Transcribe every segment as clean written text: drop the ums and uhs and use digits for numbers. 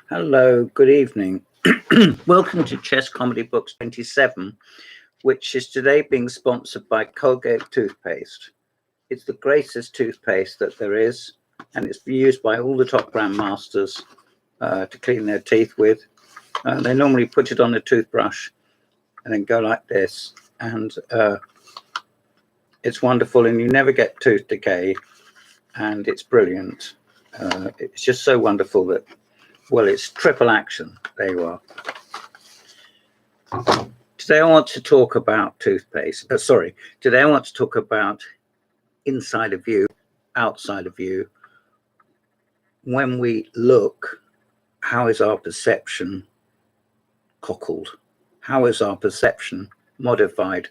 Hello, good evening. Welcome to Chess Comedy Books 27, which is today being sponsored by Colgate toothpaste. It's the greatest toothpaste that there is, and it's used by all the top grandmasters to clean their teeth with. They normally put it on a toothbrush and then go like this, and it's wonderful, and you never get tooth decay, and it's brilliant. It's just so wonderful that, well, it's triple action. There you are. Today I want to talk about toothpaste. Today I want to talk about inside of you, outside of you. When we look, how is our perception cockled? How is our perception modified?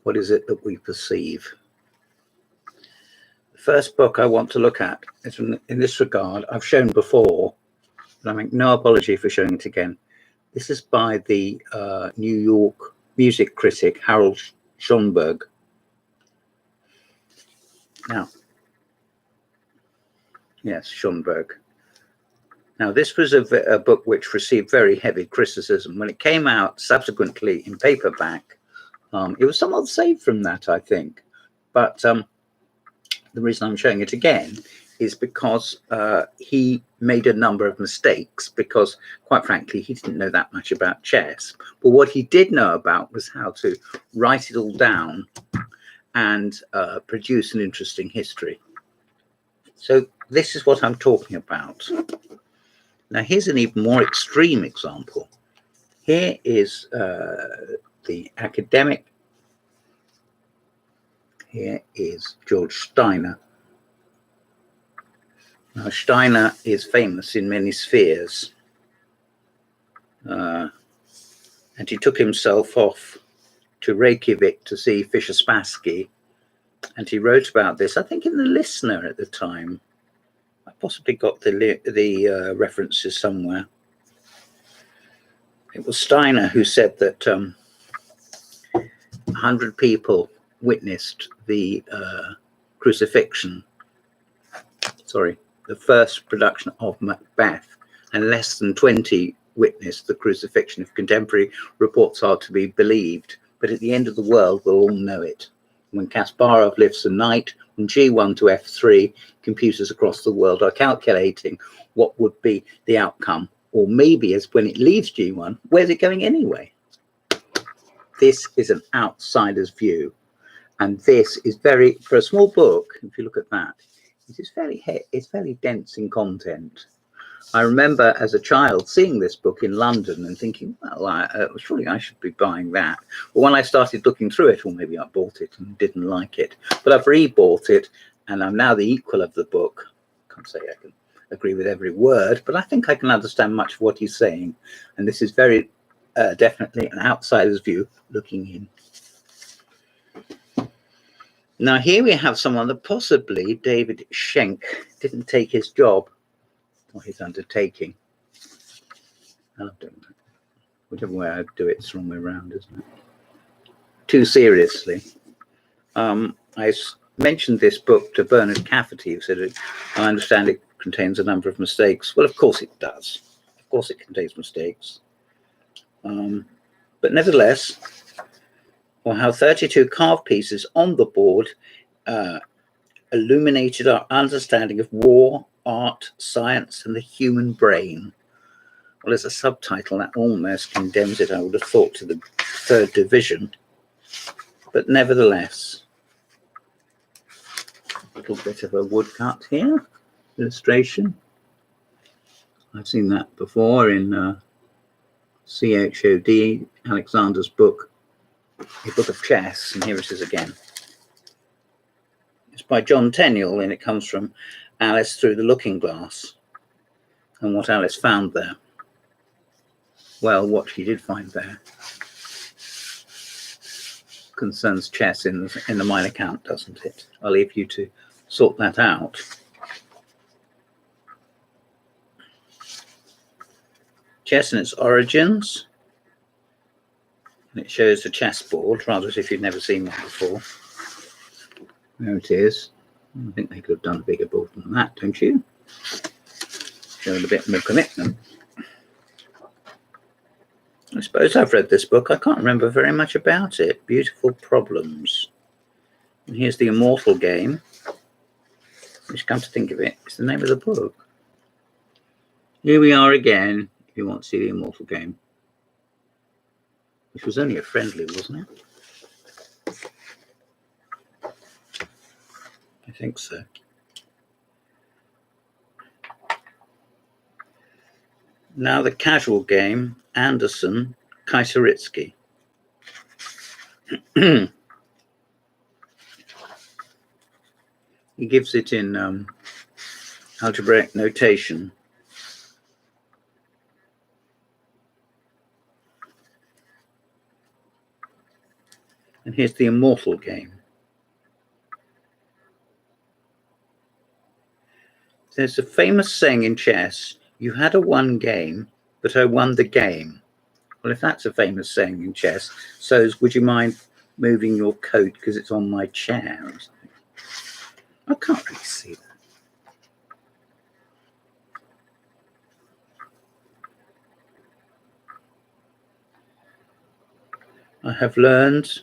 What is it that we perceive? The first book I want to look at is in this regard. I've shown before, but I make no apology for showing it again. This is by the New York music critic Harold Schonberg. Now, yes, Schonberg. Now, this was a book which received very heavy criticism. When it came out subsequently in paperback, it was somewhat saved from that, I think. But the reason I'm showing it again is because he made a number of mistakes because, quite frankly, he didn't know that much about chess. But what he did know about was how to write it all down and produce an interesting history. So this is what I'm talking about. Now, here's an even more extreme example. Here is the academic. Here is George Steiner. Now, Steiner is famous in many spheres, and he took himself off to Reykjavik to see Fischer Spassky, and he wrote about this, I think, in The Listener at the time. I possibly got the references somewhere. It was Steiner who said that 100 people witnessed the crucifixion. The first production of Macbeth, and less than 20 witnessed the crucifixion, if contemporary reports are to be believed. But at the end of the world, we'll all know it. When Kasparov lifts a knight from G1 to F3, computers across the world are calculating what would be the outcome, or maybe as when it leaves G1, where's it going anyway? This is an outsider's view, and this is very, for a small book, if you look at that, it's fairly dense in content. I remember as a child seeing this book in London and thinking, well, surely I should be buying that. But when I started looking through it, or maybe I bought it and didn't like it, but I've re-bought it, and I'm now the equal of the book. I can't say I can agree with every word, but I think I can understand much of what he's saying. And this is very definitely an outsider's view looking in. Now, here we have someone that possibly David Schenk didn't take his job or his undertaking. I'll do that. Whichever way I do it, it's the wrong way around, isn't it? Too seriously. I mentioned this book to Bernard Cafferty, who said, I understand it contains a number of mistakes. Well, of course it does. Of course it contains mistakes. But nevertheless, or how 32 carved pieces on the board illuminated our understanding of war, art, science, and the human brain. Well, as a subtitle, that almost condemns it, I would have thought, to the third division. But nevertheless, a little bit of a woodcut here, illustration. I've seen that before in CHOD, Alexander's book, A Book of Chess, and here it is again. It's by John Tenniel, and it comes from Alice Through the Looking Glass, and what Alice found there. Well, what she did find there concerns chess in the minor count, doesn't it? I'll leave you to sort that out. Chess and its origins. And it shows the chessboard, rather as if you'd never seen one before. There it is. I think they could have done a bigger board than that, don't you? showing a bit more commitment. I suppose I've read this book. I can't remember very much about it. Beautiful Problems. And here's The Immortal Game, which, come to think of it, is the name of the book. Here we are again, if you want to see The Immortal Game, which was only a friendly, wasn't it? I think so. Now the casual game, Anderson, Kaiseritsky. He gives it in algebraic notation. And here's The Immortal Game. There's a famous saying in chess, you had a won game, but I won the game. Well, if that's a famous saying in chess, so would you mind moving your coat because it's on my chair or something? I can't really see that. I have learned,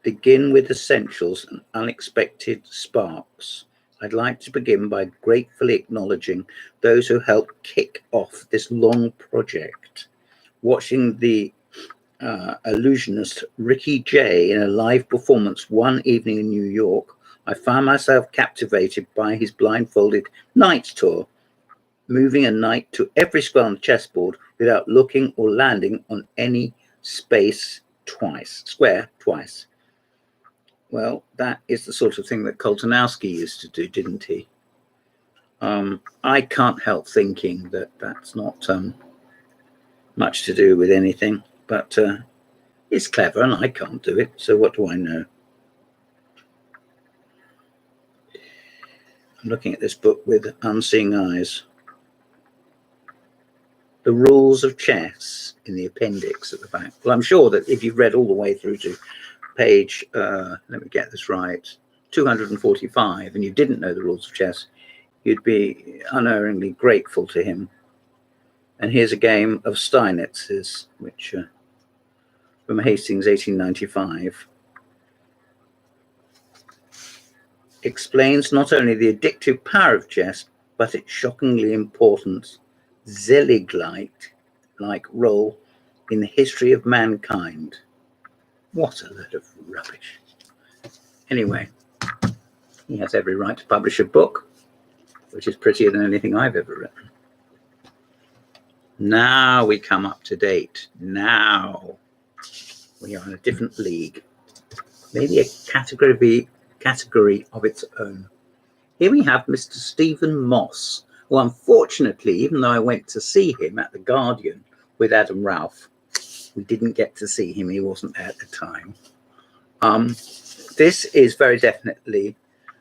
begin with essentials and unexpected sparks. I'd like to begin by gratefully acknowledging those who helped kick off this long project. Watching the illusionist Ricky Jay in a live performance one evening in New York, I found myself captivated by his blindfolded knight tour, moving a knight to every square on the chessboard without looking or landing on any square twice. Well, that is the sort of thing that Koltanowski used to do, didn't he? I can't help thinking that that's not much to do with anything, but it's clever and I can't do it, so what do I know? I'm looking at this book with unseeing eyes. The rules of chess in the appendix at the back. Well, I'm sure that if you've read all the way through to page, let me get this right, 245, and you didn't know the rules of chess, you'd be unerringly grateful to him. And here's a game of Steinitz's, which from Hastings, 1895. Explains not only the addictive power of chess, but its shockingly important Zelig-like role in the history of mankind. What a load of rubbish. Anyway, he has every right to publish a book, which is prettier than anything I've ever written. Now we come up to date. Now we are in a different league. Maybe a category of its own. Here we have Mr. Stephen Moss, who unfortunately, even though I went to see him at the Guardian with Adam Ralph, we didn't get to see him. He wasn't there at the time. This is very definitely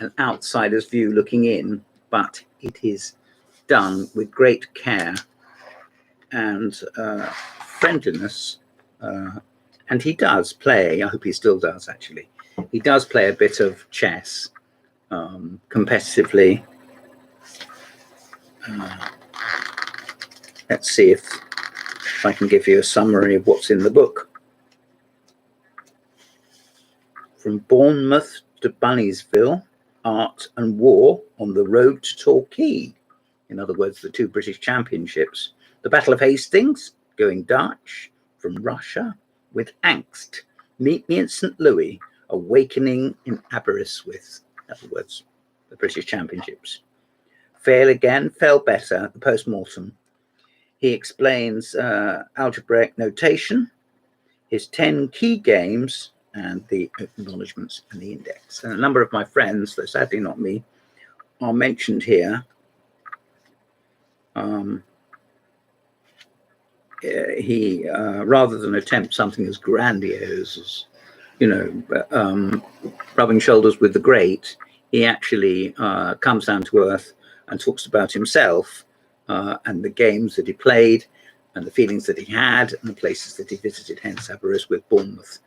an outsider's view looking in, but it is done with great care and friendliness. And he does play, I hope he still does actually, he does play a bit of chess competitively. Let's see if I can give you a summary of what's in the book. From Bournemouth to Bunniesville, Art and War on the Road to Torquay. In other words, the two British championships. The Battle of Hastings, going Dutch, from Russia, with angst. Meet me in St. Louis, awakening in Aberystwyth. In other words, the British championships. Fail again, fell better, the post-mortem. He explains algebraic notation, his 10 key games, and the acknowledgements and the index. And a number of my friends, though sadly not me, are mentioned here. He, rather than attempt something as grandiose as, rubbing shoulders with the great, he actually comes down to earth and talks about himself and the games that he played and the feelings that he had and the places that he visited, hence Aberystwyth, Bournemouth,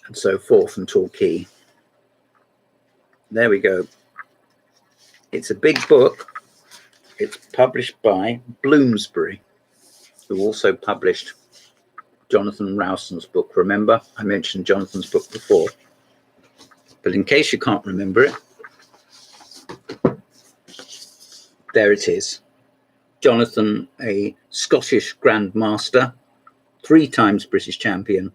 and so forth, and Torquay. There we go. It's a big book. It's published by Bloomsbury, who also published Jonathan Rowson's book. Remember, I mentioned Jonathan's book before, but in case you can't remember it, there it is. Jonathan, a Scottish Grandmaster, 3 times British champion,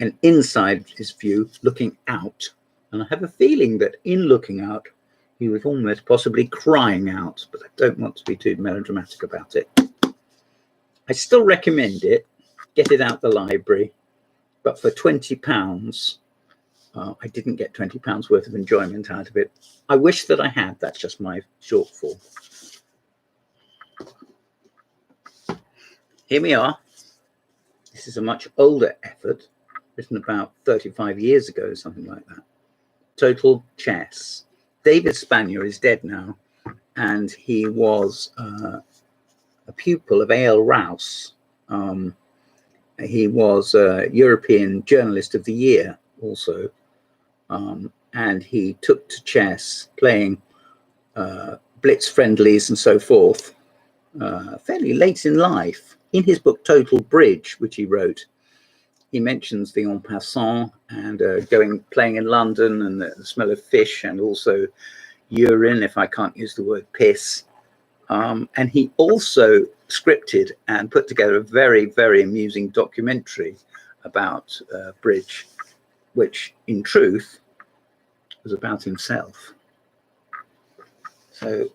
and inside his view, looking out. And I have a feeling that in looking out, he was almost possibly crying out, but I don't want to be too melodramatic about it. I still recommend it. Get it out the library, but for £20, I didn't get £20 worth of enjoyment out of it. I wish that I had. That's just my shortfall. Here we are. This is a much older effort, written about 35 years ago, something like that. Total Chess. David Spanier is dead now, and he was a pupil of A.L. Rouse. He was a European Journalist of the Year also, and he took to chess, playing blitz friendlies and so forth, fairly late in life. In his book Total Bridge, which he wrote, he mentions the en passant and playing in London, and the smell of fish, and also urine, if I can't use the word piss. And he also scripted and put together a very, very amusing documentary about bridge, which in truth was about himself. So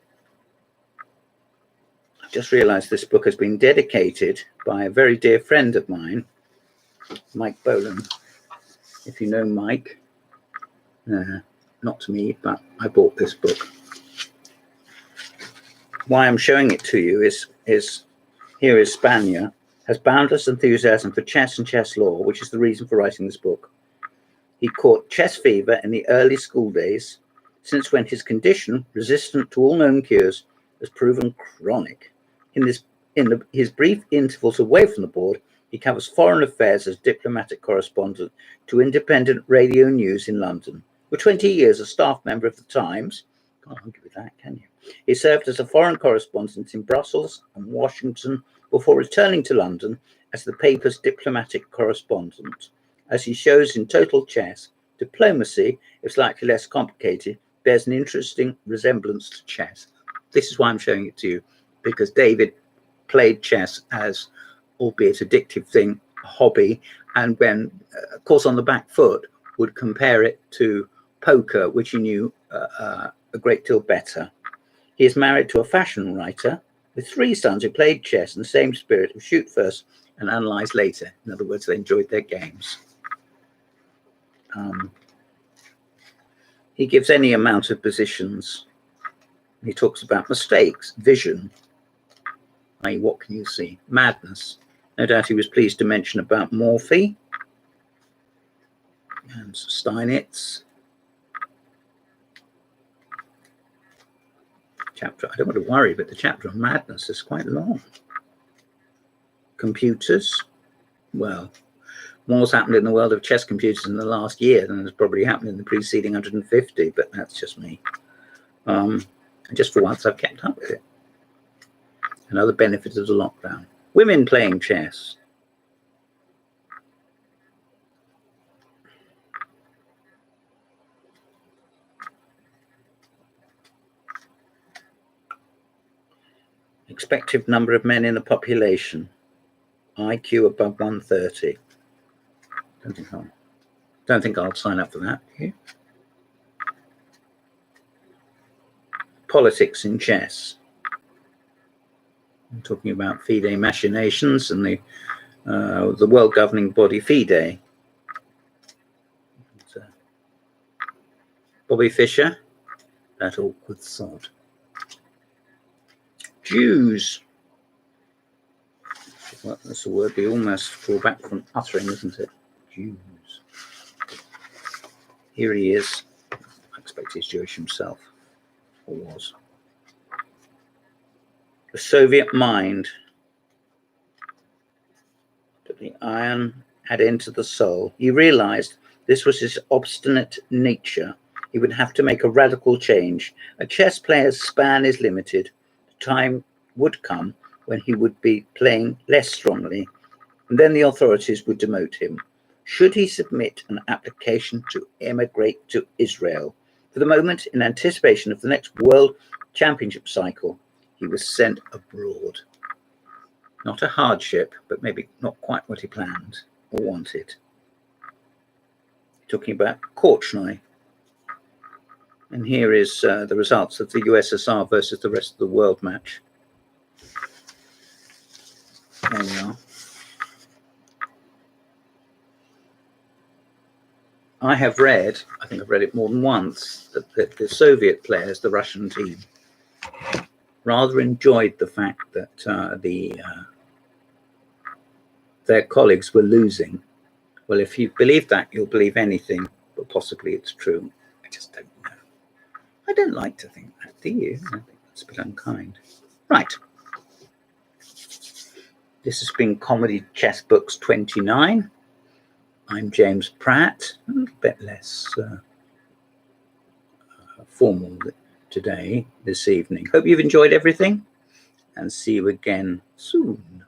I've just realized this book has been dedicated by a very dear friend of mine, Mike Bolan. If you know Mike, not to me, but I bought this book. Why I'm showing it to you is here is Spanier, has boundless enthusiasm for chess and chess law, which is the reason for writing this book. He caught chess fever in the early school days, since when his condition, resistant to all known cures, has proven chronic. His brief intervals away from the board, he covers foreign affairs as diplomatic correspondent to independent radio news in London. For 20 years, a staff member of the Times, can't argue with that, can you? He served as a foreign correspondent in Brussels and Washington before returning to London as the paper's diplomatic correspondent. As he shows in Total Chess, diplomacy, if slightly less complicated, bears an interesting resemblance to chess. This is why I'm showing it to you, because David played chess as, albeit addictive thing, a hobby, and when, of course, on the back foot, would compare it to poker, which he knew a great deal better. He is married to a fashion writer with 3 sons who played chess in the same spirit of shoot first and analyze later. In other words, they enjoyed their games. He gives any amount of positions. He talks about mistakes, vision, i.e. what can you see? Madness. No doubt he was pleased to mention about Morphy and Steinitz. Chapter, I don't want to worry, but the chapter on madness is quite long. Computers. Well, more's happened in the world of chess computers in the last year than has probably happened in the preceding 150, but that's just me. And just for once, I've kept up with it. Another benefit of the lockdown. Women playing chess. Expected number of men in the population. IQ above 130. Don't think I'll sign up for that. Yeah. Politics in chess. I'm talking about FIDE machinations and the world governing body FIDE. Bobby Fischer, that awkward sod. Jews. Well, that's a word we almost fall back from uttering, isn't it? Jews. Here he is. I expect he's Jewish himself, or was. The Soviet mind. But the iron had entered the soul. He realized this was his obstinate nature, He would have to make a radical change. A chess player's span is limited. The time would come when he would be playing less strongly, and then the authorities would demote him. Should he submit an application to emigrate to Israel? For the moment, in anticipation of the next World Championship cycle, he was sent abroad. Not a hardship, but maybe not quite what he planned or wanted. Talking about Korchnoi. And here is the results of the USSR versus the rest of the world match. There we are. I have read, I think I've read it more than once, that the Soviet players, the Russian team, rather enjoyed the fact that their colleagues were losing. Well, if you believe that, you'll believe anything, but possibly it's true. I just don't know. I don't like to think that, do you? I think that's a bit unkind. Right. This has been Comedy Chess Books 29. I'm James Pratt, a little bit less formal today, this evening. Hope you've enjoyed everything, and see you again soon.